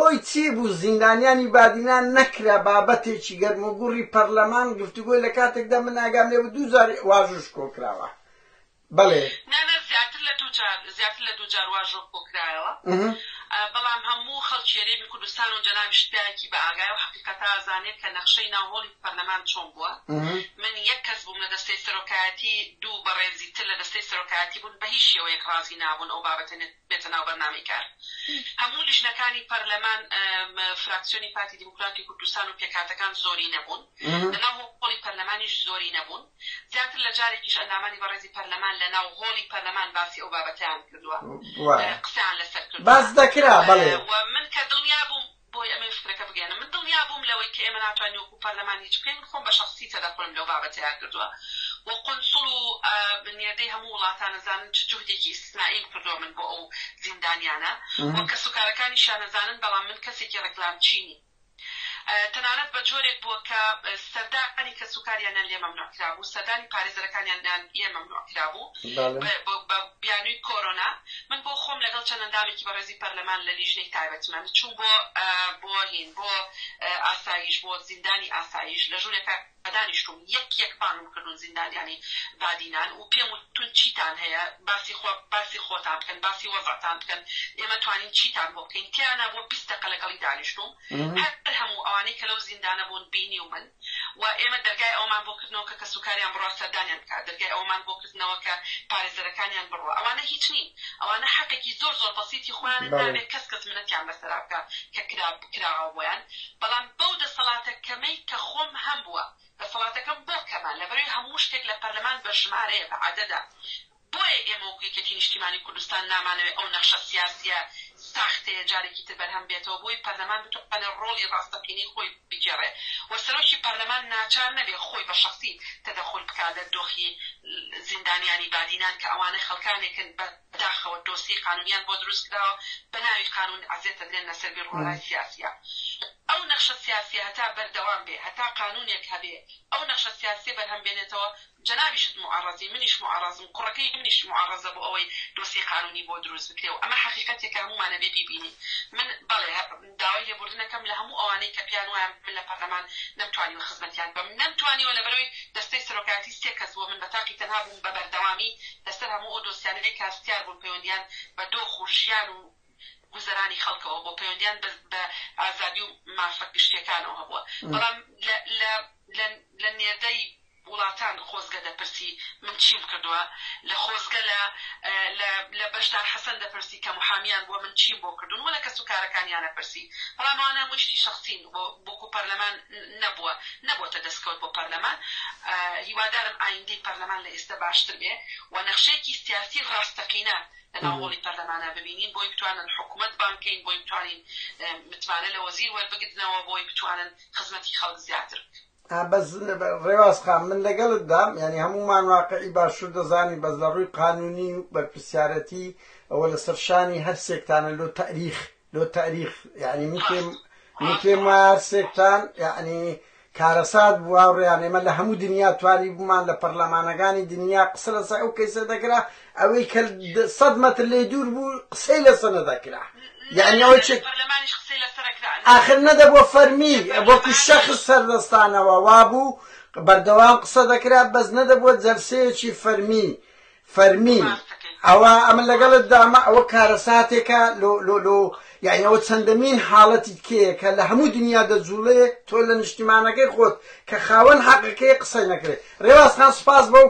هۆی چی بوو زیندانیانی بادینان نەکرا بابەتێکی گەرموگوڕی پەرلەمان گفتوگۆی لە کاتێکدا من ئاگام لێ بوو 2000 واژۆش کۆکراوە بەڵێ زیاتر لە دوو جار واژۆ کۆکرایەوە بەڵام هەموو خەڵکی هەرێمی کوردستان و جەنابی شتیایەکی بە ئاگای و حەقیقەتا ئازانێت کە نەخشەی ناوهۆڵی پەرلەمان چۆن بووە من یەک کەس بووم لە دەستەی سەرۆکایەتی دوو بەڕێزی تر لە دەستەی سەرۆکایەتی بوون بە هیچ شێوەیەک ڕازی نابوون ئەو بابەتە بێتە ناو بەرنامەی کار هەموو لیژنەکانی پەرلەمان فراکسیۆنی پارتی دیموکراتی کوردستان و پێکهاتەکان زۆری نەبوون لەناو هۆڵی پەرلەمانیش زۆری نەبوون زیاتر لە جارێکیش ئەندامانی بەڕێزی پەرلەمان لەناو هۆڵی پەرلەمان باسی ئەو بابەتیان کردووە قسەیان لەسەر کردووە باس دەکرا بەڵێ من کە دڵنیا بووم بۆی ئەمە فکرەکە بگەێنم من دڵنیا بووم لەوەی کە ئێمە ناتوانین وەکو پەرلەمان هیچ بکەین من خۆم بە شەخسی تەدەخڵم لەو بابەتیان کردووە و قۆنسڵ و بنیادەی هەموو وڵاتان ئەزانن چ جوهدێکی ئیسرائیل کردووە من بۆ ئەو زیندانیانە و کەس و کارەکانیشیان ئەزانن بەڵام من کەسێکی ڕێکلامچینی تەنانەت بە جۆرێک بووە کە سەردانی کەس و کاریانیان لێ مەمنوع کرابوو سەردانی پارێزەرەکانیان لێ مەمنوع کرابوو بە بیانووی کۆرۆنا من بۆ خۆم لەگەڵ چەند ئەندامێکی بەڕێزی پەرلەمان لە لیژنەی تایبەتمەند چوون بۆ هین بۆ ئاسایش بۆ زیندانی ئاسایش لە ژوورێکە دانیشتوم یەک بانم کردون زیندانیانی بادینان و پێم وتون چیتان هەیە باسی خۆتان بکەن باسی وەزعتان بکەن ئێمە توانین چیتان بۆ بکەین تیانە بۆ 20 دقە لەگەڵی دانیشتوم هەر هەموو ئەوانەی کە لەو زیندانە بوون بینی و من و ئێمە دەرگای ئەومان بۆ کردنەوە کە کەسوکاریان بڕوا سەردانیان بکات دەرگای ئەومان بۆ کردنەوە کە پارێزەرەکانیان بڕوا ئەوانە هیچ نین ئەوانە حەقێکی زۆر بەسیطی خۆیان نابێت کەس منەتیان بەسەرا بکە کە کراوە بۆیان بەڵام بەو دەسەڵاتە کەمەی کە خۆم هەم بووە دەسەڵاتەکەم بۆ کەمان لەبەرەوەی هەموو شتێک لە پەرلەمان بە ژمارەیە بە عەدەدە بۆیە ئێمە وەکو یەکێتی نیشتیمانی کوردستان نامانەوێت ئەو نەخشە سیاسیە ساختەیە جارێکی تر بەرهەم بێتەوە بۆی پەرلەمان بتوانێت ڕۆڵی ڕاستەقینەی خۆی بگێڕێ و سەرۆکی پەرلەمان ناچار نەبێت خۆی بە شەخسی تەدەخل بکات لە دۆخی زیندانیانی بادینان کە ئەوانە خەڵکانێکن بەداخەوە دۆسی قانونیان بۆ دروست کراوە بە ناوی قانون عەزێتە درێن لەسەر بێ ڕۆڵای سیاسیە ئەو نەخشە سیاسیە هەتا بەردەوام بێ هەتا قانونێک هەبێ ئەو نەخشە سیاسی بەرهەم بێنێتەوە جەنابیشت معارەزی منیش معارەزم کوڕەکەی منیش معارەزە بۆ ئەوەی دۆسی قانونی بۆ دروست بکرێ و ئەمە حەقیقەتێکە هەموومانە بێ بیبینی من بەڵێ داوای لێبوردنەکەم لە هەموو ئەوانەی کە پیان وایە من لە پەرلەمان نەمتوانی خزمەتیان بم نەمتوانیوە لەبەرەوەی دەستەی سەرۆکایەتی 3 کەس بووە من بەتاقی تەنها بووم بە بەردەوامی لەسەر هەموو ئەو دۆسیانەی کاستیار بوون پەیوەندیان بە دۆخ و ژیان و گوزەرانی خەڵکەوە بۆ پەیوەندیان بە ئازادی و مافەک گشتیەکانەوە هەبووە بەڵام لە نێردەی وڵاتان خۆزگە دەپرسی من چیم کردووە لە خۆزگە لە بەشدار حەسەن دەپرسی کە محامیان بووە من چیم بۆ کردوون وە لە کەس و کارەکانیانە پرسی بەڵام ئەوانە هەمووشتی شەخسین بۆکو پەرلەمان نەبووەتە دەستکەوت بۆ پەرلەمان هیوادارم ئایندەی پەرلەمان لە ئێستا باشتر بێ و نەخشەیەکی سیاسی ڕاستەقینە لەناو هۆڵی پەرلەمانە ببینین بۆی بتوانن حکوومەت بانکەین بۆی بتوانین متمانە لە وەزیر وەربگرنەوە بۆی بتوانن خزمەتی خەڵک زیاتر بەس ڕێواز خان من لەگەڵت دام یعنی هەمومان واقعی باشوور دەزانی بەس لە ڕووی قانونی و بەرپرسیارەتی ئەوە لەسەر شانی هەر سێکتانە لۆ تاریخ یعنی من پێم وایە هەر سێکتان یعنی کارەسات بووە ڕێیان ئێمە لە هەموو دنیا توانی بوومان لە پەرلەمانەکانی دنیا قسە لەسەر ئەو کەیسە دەکرا ئەوەی کە 100 مەتر لێ دوور بوو قسەی لەسەر نەدەکرا یعنی ئەوە آخر نەدەبووە فەرمی وەکو شەخص سەردەستانەوە وابوو بەردەوام قسە دەکرا بەس نەدەبووە جەرسەیەکی فەرمی ئەوە ئەمە لەگەڵت دامە ئەوە کارەساتێکە یعنی ئەوە چەندەمین حاڵەتی کێیە کە لە هەموو دنیا دەجوڵێ تۆ لە نیشتیمانەکەی خۆت کە خاوەن حەقەکەی قسەی نەکرێت ڕێواز خان سوپاس بەو